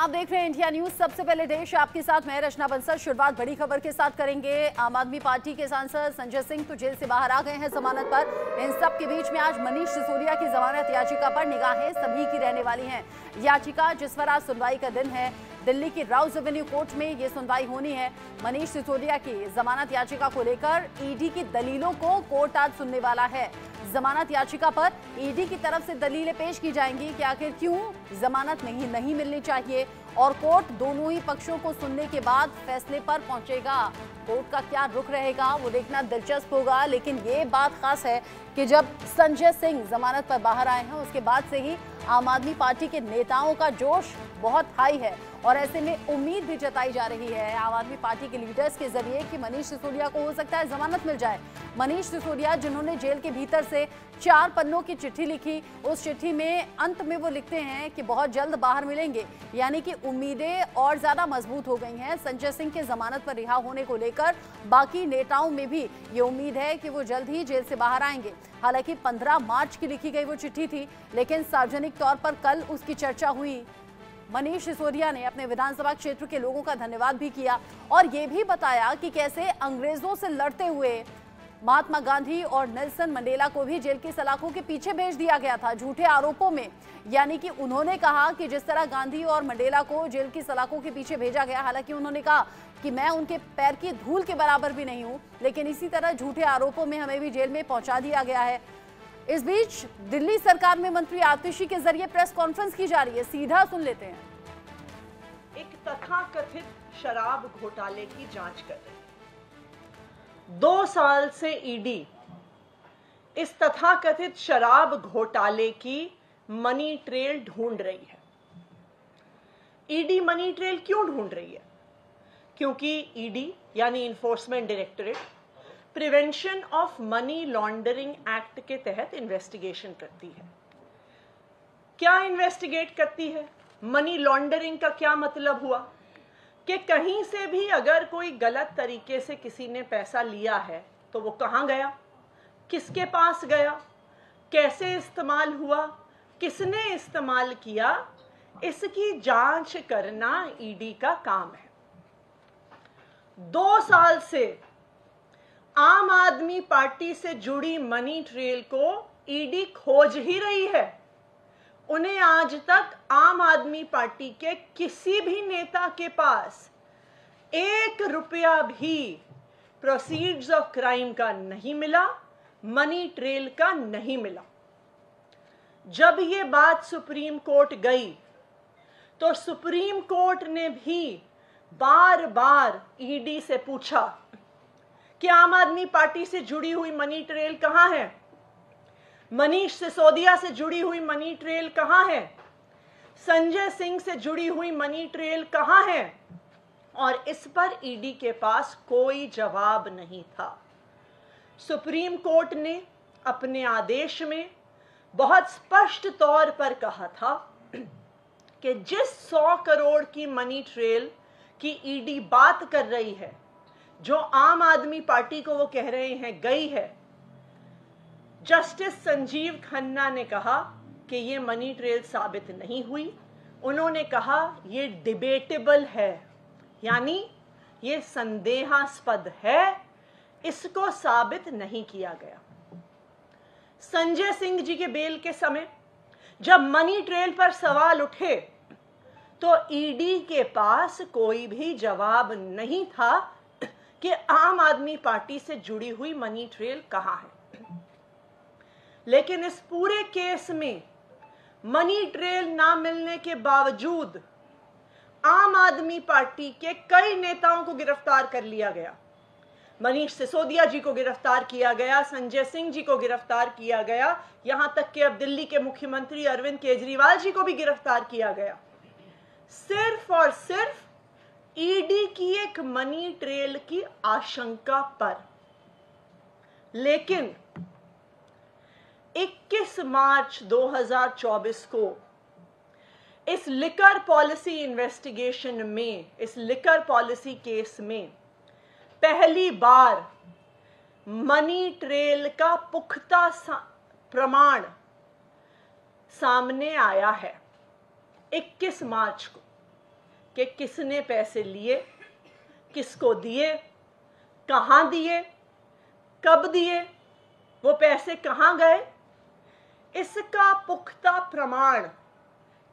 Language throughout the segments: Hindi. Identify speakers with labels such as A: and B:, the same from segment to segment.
A: आप देख रहे हैं इंडिया न्यूज। सबसे पहले देश आपके साथ मैं रचना बंसल। शुरुआत बड़ी खबर के साथ करेंगे। आम आदमी पार्टी के सांसद संजय सिंह तो जेल से बाहर आ गए हैं जमानत पर। इन सब के बीच में आज मनीष सिसोदिया की जमानत याचिका पर निगाहें सभी की रहने वाली हैं। याचिका जिस पर आज सुनवाई का दिन है, दिल्ली की राउज एवेन्यू कोर्ट में ये सुनवाई होनी है। मनीष सिसोदिया की जमानत याचिका को लेकर ईडी की दलीलों को कोर्ट आज सुनने वाला है। जमानत याचिका पर ईडी की तरफ से दलीलें पेश की जाएंगी कि आखिर क्यों जमानत नहीं मिलनी चाहिए, और कोर्ट दोनों ही पक्षों को सुनने के बाद फैसले पर पहुंचेगा। कोर्ट का क्या रुख रहेगा वो देखना दिलचस्प होगा। लेकिन ये बात खास है कि जब संजय सिंह जमानत पर बाहर आए हैं उसके बाद से ही आम आदमी पार्टी के नेताओं का जोश बहुत हाई है, और ऐसे में उम्मीद भी जताई जा रही है आम आदमी पार्टी के लीडर्स के जरिए कि मनीष सिसोदिया को हो सकता है जमानत मिल जाए। मनीष सिसोदिया जिन्होंने जेल के भीतर से 4 पन्नों की चिट्ठी लिखी, उस चिट्ठी में अंत में वो लिखते हैं कि बहुत जल्द बाहर मिलेंगे, यानी कि उम्मीदें और ज्यादा मजबूत हो गई हैं संजय सिंह के जमानत पर रिहा होने को लेकर। बाकी नेताओं में भी ये उम्मीद है कि वो जल्द ही जेल से बाहर आएंगे। हालांकि 15 मार्च की लिखी गई वो चिट्ठी थी, लेकिन सार्वजनिक तौर पर कल उसकी चर्चा हुई। मनीष सिसोदिया ने अपने विधानसभा क्षेत्र के लोगों का धन्यवाद भी किया और ये भी बताया कि कैसे अंग्रेजों से लड़ते हुए महात्मा गांधी और नेल्सन मंडेला को भी जेल की सलाखों के पीछे भेज दिया गया था झूठे आरोपों में। यानी कि उन्होंने कहा कि जिस तरह गांधी और मंडेला को जेल की सलाखों के पीछे भेजा गया, हालांकि उन्होंने कहा कि मैं उनके पैर की धूल के बराबर भी नहीं हूं, लेकिन इसी तरह झूठे आरोपों में हमें भी जेल में पहुंचा दिया गया है। इस बीच दिल्ली सरकार में मंत्री आतिशी के जरिए प्रेस कॉन्फ्रेंस की जा रही है, सीधा सुन लेते हैं।
B: एक तथाकथित शराब घोटाले की जांच कर रही है। 2 साल से ईडी इस तथाकथित शराब घोटाले की मनी ट्रेल ढूंढ रही है। ईडी मनी ट्रेल क्यों ढूंढ रही है? क्योंकि ईडी यानी enforcement directorate prevention of money laundering act के तहत इन्वेस्टिगेशन करती है। क्या इन्वेस्टिगेट करती है? मनी लॉन्ड्रिंग का क्या मतलब हुआ कि कहीं से भी अगर कोई गलत तरीके से किसी ने पैसा लिया है तो वो कहां गया, किसके पास गया, कैसे इस्तेमाल हुआ, किसने इस्तेमाल किया, इसकी जांच करना ईडी का काम है। 2 साल से आम आदमी पार्टी से जुड़ी मनी ट्रेल को ईडी खोज ही रही है। उन्हें आज तक आम आदमी पार्टी के किसी भी नेता के पास 1 रुपया भी प्रोसीड्स ऑफ क्राइम का नहीं मिला, मनी ट्रेल का नहीं मिला। जब ये बात सुप्रीम कोर्ट गई तो सुप्रीम कोर्ट ने भी बार बार ईडी से पूछा कि आम आदमी पार्टी से जुड़ी हुई मनी ट्रेल कहां है, मनीष सिसोदिया से जुड़ी हुई मनी ट्रेल कहां है, संजय सिंह से जुड़ी हुई मनी ट्रेल कहां है, और इस पर ईडी के पास कोई जवाब नहीं था। सुप्रीम कोर्ट ने अपने आदेश में बहुत स्पष्ट तौर पर कहा था कि जिस 100 करोड़ की मनी ट्रेल की ईडी बात कर रही है, जो आम आदमी पार्टी को वो कह रहे हैं गई है, जस्टिस संजीव खन्ना ने कहा कि ये मनी ट्रेल साबित नहीं हुई। उन्होंने कहा ये डिबेटेबल है, यानी ये संदेहास्पद है, इसको साबित नहीं किया गया। संजय सिंह जी के बेल के समय जब मनी ट्रेल पर सवाल उठे तो ईडी के पास कोई भी जवाब नहीं था कि आम आदमी पार्टी से जुड़ी हुई मनी ट्रेल कहां है। लेकिन इस पूरे केस में मनी ट्रेल ना मिलने के बावजूद आम आदमी पार्टी के कई नेताओं को गिरफ्तार कर लिया गया। मनीष सिसोदिया जी को गिरफ्तार किया गया, संजय सिंह जी को गिरफ्तार किया गया, यहां तक कि अब दिल्ली के मुख्यमंत्री अरविंद केजरीवाल जी को भी गिरफ्तार किया गया, सिर्फ और सिर्फ ईडी की एक मनी ट्रेल की आशंका पर। लेकिन 21 मार्च 2024 को इस लिकर पॉलिसी इन्वेस्टिगेशन में, इस लिकर पॉलिसी केस में पहली बार मनी ट्रेल का पुख्ता प्रमाण सामने आया है। 21 मार्च को कि किसने पैसे लिए, किसको दिए, कहाँ दिए, कब दिए, वो पैसे कहाँ गए, इसका पुख्ता प्रमाण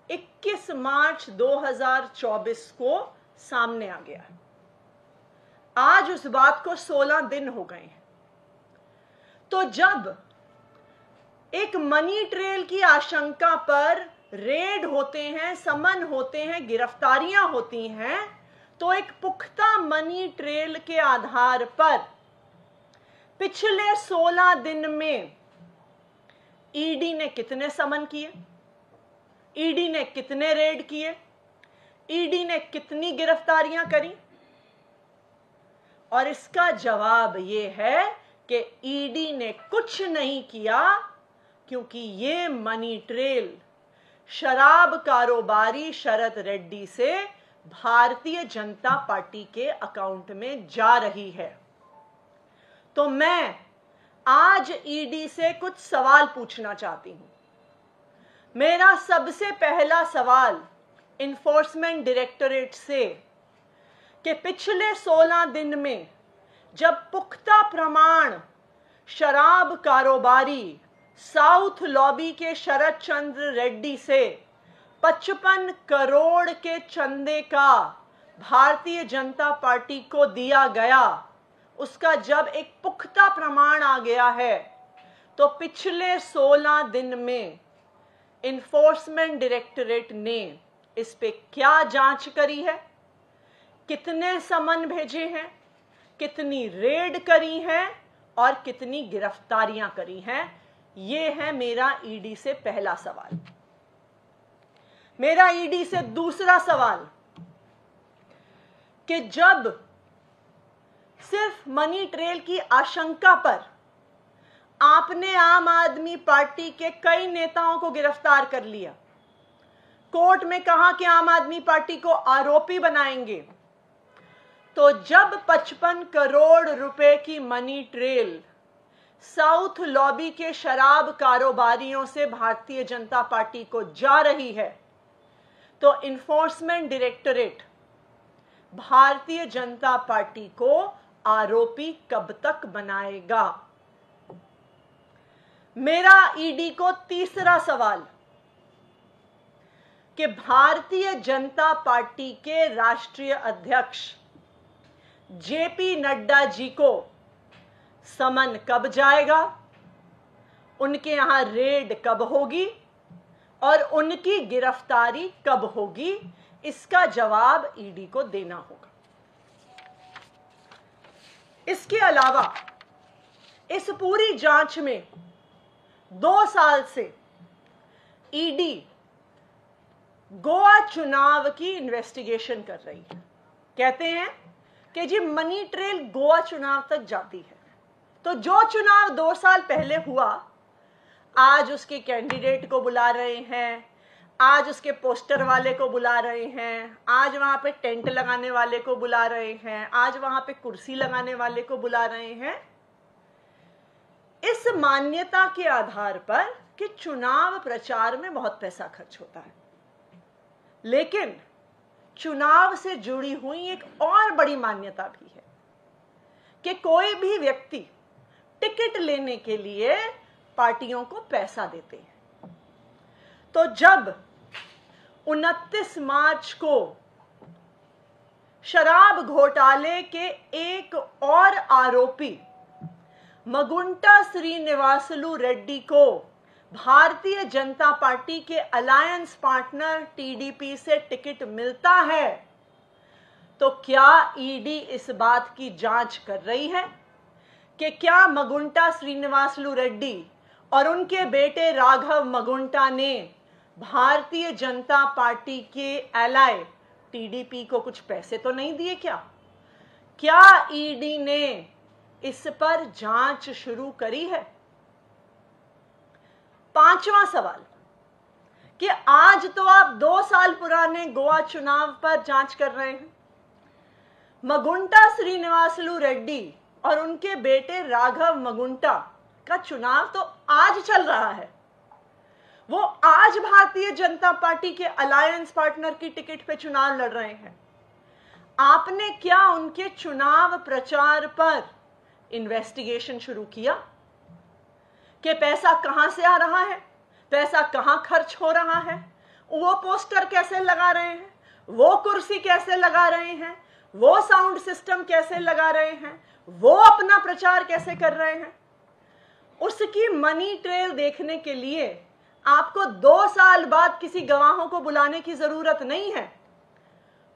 B: 21 मार्च 2024 को सामने आ गया है। आज उस बात को 16 दिन हो गए हैं। तो जब एक मनी ट्रेल की आशंका पर रेड होते हैं, समन होते हैं, गिरफ्तारियां होती हैं, तो एक पुख्ता मनी ट्रेल के आधार पर पिछले 16 दिन में ईडी ने कितने समन किए, ईडी ने कितने रेड किए, ईडी ने कितनी गिरफ्तारियां करी? और इसका जवाब यह है कि ईडी ने कुछ नहीं किया, क्योंकि ये मनी ट्रेल शराब कारोबारी शरद रेड्डी से भारतीय जनता पार्टी के अकाउंट में जा रही है। तो मैं आज ईडी से कुछ सवाल पूछना चाहती हूं। मेरा सबसे पहला सवाल इन्फोर्समेंट डायरेक्टोरेट से कि पिछले 16 दिन में जब पुख्ता प्रमाण शराब कारोबारी साउथ लॉबी के शरद चंद्र रेड्डी से 55 करोड़ के चंदे का भारतीय जनता पार्टी को दिया गया, उसका जब एक पुख्ता प्रमाण आ गया है, तो पिछले 16 दिन में इन्फोर्समेंट डायरेक्टोरेट ने इस पे क्या जांच करी है, कितने समन भेजे हैं, कितनी रेड करी हैं और कितनी गिरफ्तारियां करी हैं? ये है मेरा ईडी से पहला सवाल। मेरा ईडी से दूसरा सवाल कि जब सिर्फ मनी ट्रेल की आशंका पर आपने आम आदमी पार्टी के कई नेताओं को गिरफ्तार कर लिया, कोर्ट में कहा कि आम आदमी पार्टी को आरोपी बनाएंगे, तो जब 55 करोड़ रुपए की मनी ट्रेल साउथ लॉबी के शराब कारोबारियों से भारतीय जनता पार्टी को जा रही है, तो enforcement directorate Bharatiya Janata party को आरोपी कब तक बनाएगा? मेरा ईडी को तीसरा सवाल कि भारतीय जनता पार्टी के राष्ट्रीय अध्यक्ष जेपी नड्डा जी को समन कब जाएगा, उनके यहां रेड कब होगी और उनकी गिरफ्तारी कब होगी? इसका जवाब ईडी को देना होगा। इसके अलावा इस पूरी जांच में 2 साल से ईडी गोवा चुनाव की इन्वेस्टिगेशन कर रही है। कहते हैं कि जी मनी ट्रेल गोवा चुनाव तक जाती है, तो जो चुनाव 2 साल पहले हुआ, आज उसके कैंडिडेट को बुला रहे हैं, आज उसके पोस्टर वाले को बुला रहे हैं, आज वहां पे टेंट लगाने वाले को बुला रहे हैं, आज वहां पे कुर्सी लगाने वाले को बुला रहे हैं, इस मान्यता के आधार पर कि चुनाव प्रचार में बहुत पैसा खर्च होता है। लेकिन चुनाव से जुड़ी हुई एक और बड़ी मान्यता भी है कि कोई भी व्यक्ति टिकट लेने के लिए पार्टियों को पैसा देते हैं। तो जब 29 मार्च को शराब घोटाले के एक और आरोपी मगुंटा श्रीनिवासलू रेड्डी को भारतीय जनता पार्टी के अलायंस पार्टनर टीडीपी से टिकट मिलता है, तो क्या ईडी इस बात की जांच कर रही है कि क्या मगुंटा श्रीनिवासलू रेड्डी और उनके बेटे राघव मगुंटा ने भारतीय जनता पार्टी के एलाय टीडीपी को कुछ पैसे तो नहीं दिए? क्या ईडी ने इस पर जांच शुरू करी है? 5वां सवाल कि आज तो आप 2 साल पुराने गोवा चुनाव पर जांच कर रहे हैं। मगुंटा श्रीनिवासलू रेड्डी और उनके बेटे राघव मगुंटा का चुनाव तो आज चल रहा है। वो आज भारतीय जनता पार्टी के अलायंस पार्टनर की टिकट पे चुनाव लड़ रहे हैं। आपने क्या उनके चुनाव प्रचार पर इन्वेस्टिगेशन शुरू किया कि पैसा कहां से आ रहा है, पैसा कहां खर्च हो रहा है, वो पोस्टर कैसे लगा रहे हैं, वो कुर्सी कैसे लगा रहे हैं, वो साउंड सिस्टम कैसे लगा रहे हैं, वो अपना प्रचार कैसे कर रहे हैं? उसकी मनी ट्रेल देखने के लिए आपको 2 साल बाद किसी गवाहों को बुलाने की जरूरत नहीं है।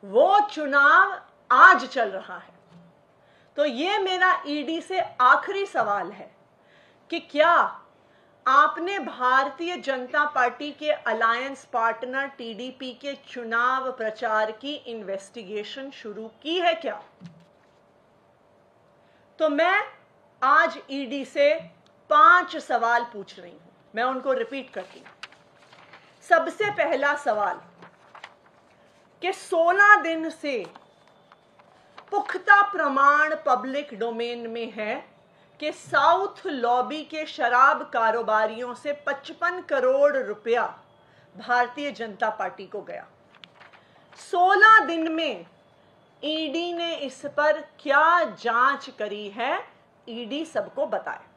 B: वो चुनाव आज चल रहा है। तो ये मेरा ईडी से आखिरी सवाल है कि क्या आपने भारतीय जनता पार्टी के अलायंस पार्टनर टीडीपी के चुनाव प्रचार की इन्वेस्टिगेशन शुरू की है क्या? तो मैं आज ईडी से 5 सवाल पूछ रही हूं, मैं उनको रिपीट करती हूं। सबसे पहला सवाल कि 16 दिन से पुख्ता प्रमाण पब्लिक डोमेन में है कि साउथ लॉबी के शराब कारोबारियों से 55 करोड़ रुपया भारतीय जनता पार्टी को गया। 16 दिन में ईडी ने इस पर क्या जांच करी है, ईडी सबको बताए।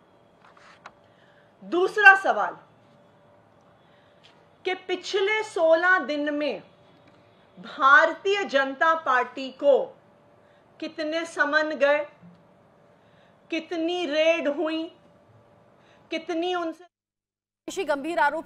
B: दूसरा सवाल कि पिछले 16 दिन में भारतीय जनता पार्टी को कितने समन गए, कितनी रेड हुई, कितनी उनसे
A: गंभीर आरोप